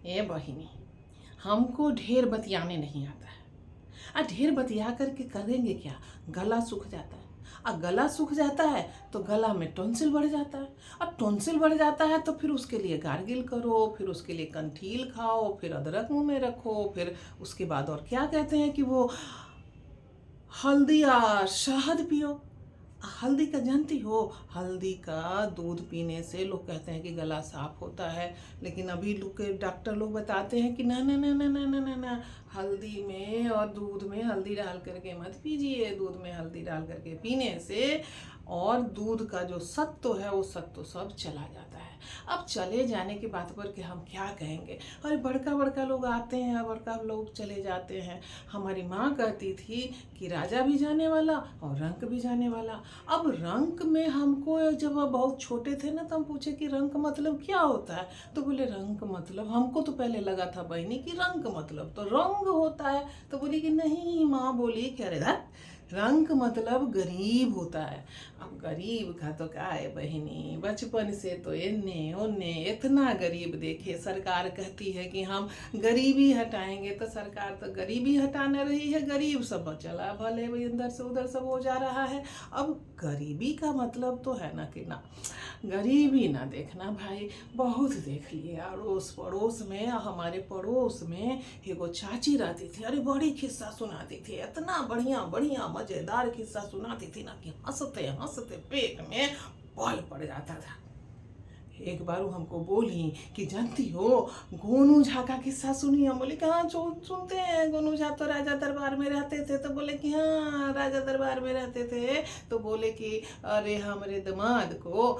ए बहिनी, हमको ढेर बतियाने नहीं आता है। ढेर बतिया करके करेंगे क्या? गला सूख जाता है। गला सूख जाता है तो गला में टॉन्सिल बढ़ जाता है। टॉन्सिल बढ़ जाता है तो फिर उसके लिए गार्गिल करो, फिर उसके लिए कंठील खाओ, फिर अदरक मुंह में रखो, फिर उसके बाद और क्या कहते हैं कि वो हल्दी या शहद पियो। हल्दी का जानती हो? हल्दी का दूध पीने से लोग कहते हैं कि गला साफ होता है, लेकिन अभी लोग के डॉक्टर लोग बताते हैं कि ना ना ना ना ना ना ना ना, हल्दी में और दूध में हल्दी डाल करके मत पीजिए। दूध में हल्दी डाल करके पीने से और दूध का जो सत्व है वो सत्व सब चला जाता है। अब चले जाने की बात पर कि हम क्या कहेंगे? अरे बड़का बड़का लोग आते हैं, बड़का लोग चले जाते हैं। हमारी माँ कहती थी कि राजा भी जाने वाला और रंक भी जाने वाला। अब रंक में हमको जब बहुत छोटे थे ना, तो हम पूछे कि रंक मतलब क्या होता है? तो बोले रंक मतलब, हमको तो पहले लगा था बहनी कि रंक मतलब तो रंग होता है। तो बोली कि नहीं, माँ बोली कि अरे रंक मतलब गरीब होता है। अब गरीब का तो क्या है बहिनी, बचपन से तो इन्ने ओन्ने इतना गरीब देखे। सरकार कहती है कि हम गरीबी हटाएंगे, तो सरकार तो गरीबी हटाने रही है, गरीब सब चला भले भाई इधर से उधर सब हो जा रहा है। अब गरीबी का मतलब तो है ना कि ना गरीबी ना देखना भाई, बहुत देख लिए। अड़ोस पड़ोस में, हमारे पड़ोस में एगो चाची रहती थी। अरे बड़ी किस्सा सुनाती थी, इतना बढ़िया बढ़िया मजेदार किस्सा सुनाती थी ना कि हंसते हंसते पेट में बॉल पड़ जाता था। एक बार वो हमको बोली कि जानती हो गोनू झा का किस्सा सुनी? हम बोले कि हाँ सुनते हैं। गोनू झा तो राजा दरबार में रहते थे। तो बोले कि हाँ राजा दरबार में रहते थे। तो बोले कि अरे हमारे दामाद को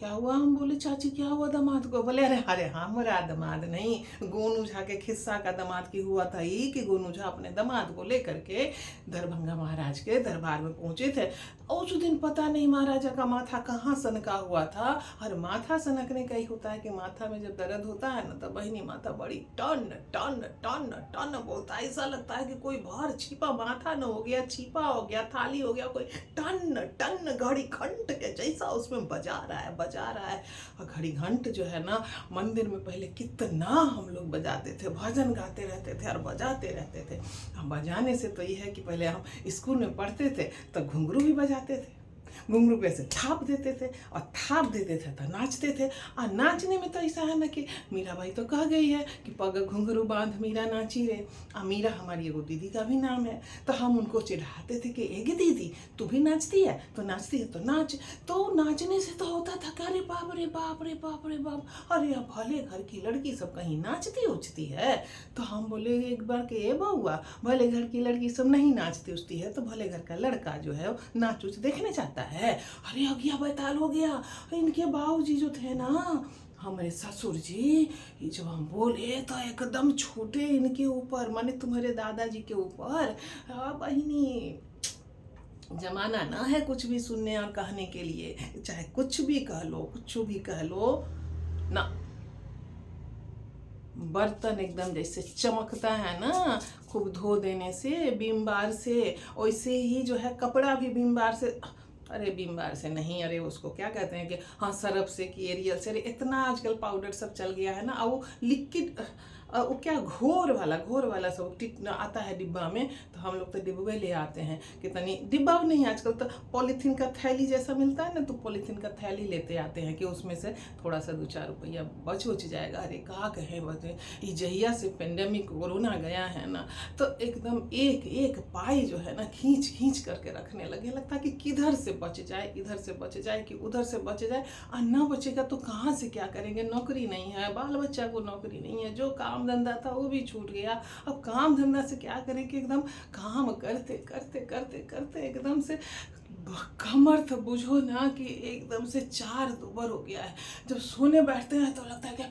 क्या हुआ? हम बोले चाची क्या हुआ दामाद को? बोले अरे अरे हमारा दामाद नहीं, गोनू झा के खिस्सा का दामाद की हुआ था ही कि गोनू झा अपने दामाद को लेकर के दरभंगा महाराज के दरबार में पहुंचे थे। उस दिन पता नहीं महाराजा का माथा कहाँ सनका हुआ था। और माथा सनकने का ही होता है कि माथा में जब दर्द होता है ना, तो बहिनी माथा बड़ी टन टन टन टन बोलता है। ऐसा लगता है कि कोई बाहर छिपा माथा न हो गया, छिपा हो गया, थाली हो गया, कोई टन टन घड़ी घंट के जैसा उसमें बजा रहा है। और घड़ी घंट जो है ना, मंदिर में पहले कितना हम लोग बजाते थे, भजन गाते रहते थे और बजाते रहते थे। हम बजाने से तो ये है कि पहले हम स्कूल में पढ़ते थे तो घुंघरू भी बजाते थे, घुंघरू पे से थाप देते थे और थाप देते थे तो नाचते थे। और नाचने में तो ऐसा है ना कि मीराबाई तो कह गई है कि पग घुंघरू बांध मीरा नाची रे। और मीरा हमारी एगो दीदी का भी नाम है। तो हम उनको चिढ़ाते थे कि एगे दीदी तू भी नाचती है तो नाचती है तो नाच। तो नाचने से तो होता था कि अरे बाप रे बाप रे बाप रे बाप, अरे अब भले घर की लड़की सब कहीं नाचती उचती है। तो हम बोले एक बार कि ए बउआ, भले घर की लड़की सब नहीं नाचती उचती है तो भले घर का लड़का जो है वो नाच उच देखने जाता है। अरे अगिया बैताल हो गया। इनके बाबूजी जो थे ना, हमारे ससुर जी, ये जब हम बोले तो एकदम छोटे इनके ऊपर, माने तुम्हारे दादाजी के ऊपर। बहिनी जमाना ना है कुछ भी सुनने और कहने के लिए, चाहे कुछ भी कह लो, कुछ भी कह लो ना। बर्तन एकदम जैसे चमकता है ना खूब धो देने से, विम बार से, वैसे ही जो है कपड़ा भी विम बार से, अरे विम बार से नहीं, अरे उसको क्या कहते हैं कि हाँ सरफ से कि एरियल से। अरे इतना आजकल पाउडर सब चल गया है ना। और वो लिक्विड, वो क्या घोर वाला सब आता है डिब्बा में। तो हम लोग तो डिब्बे ले आते हैं कि तनी डिब्बा नहीं, आजकल तो पॉलीथीन का थैली जैसा मिलता है ना, तो पॉलीथीन का थैली लेते आते हैं कि उसमें से थोड़ा सा 2-4 रुपया बच जाएगा। अरे कहा कहे बचे, ये जहिया से पेंडेमिक कोरोना गया है ना, तो एकदम एक एक पाई जो है ना खींच खींच करके रखने लगे। लगता है कि किधर से बच जाए, इधर से बच जाए कि उधर से बच जाए। और ना बचेगा तो कहाँ से क्या करेंगे? नौकरी नहीं है, बाल बच्चा को नौकरी नहीं है, जो काम धंधा था वो भी छूट गया। अब काम धंधा से क्या करें कि एकदम काम करते करते करते करते एकदम से कमर तो बुझो ना कि एकदम से 4 दुबर हो गया है। जब सोने बैठते हैं तो लगता है कि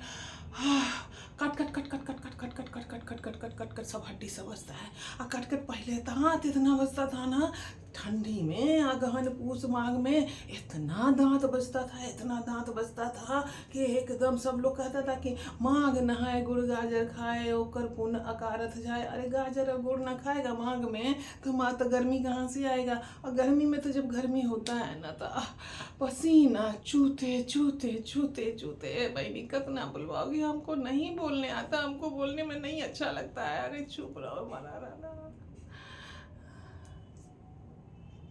cut cut cut cut cut cut cut cut cut cut cut cut cut cut cut सब हड्डी सब बजता है। और कट कट पहले दांत इतना बजता था ना, ठंडी में अगहन पूस माघ में इतना दांत बजता था, इतना दांत बजता था कि एकदम सब लोग कहता था कि माघ नहाए गुड़ गाजर खाए ओकर पुण्य अकारथ जाए। अरे गाजर और गुड़ ना खाएगा माघ में तो माँ तो गर्मी कहाँ से आएगा। और गर्मी में तो जब गर्मी होता है ना तो पसीना चूते चूते चूते चूते। बहनी कितना बुलवाओगी, हमको नहीं बोलने आता, हमको बोलने में नहीं अच्छा लगता है। अरे चुप रहो, मना रहना।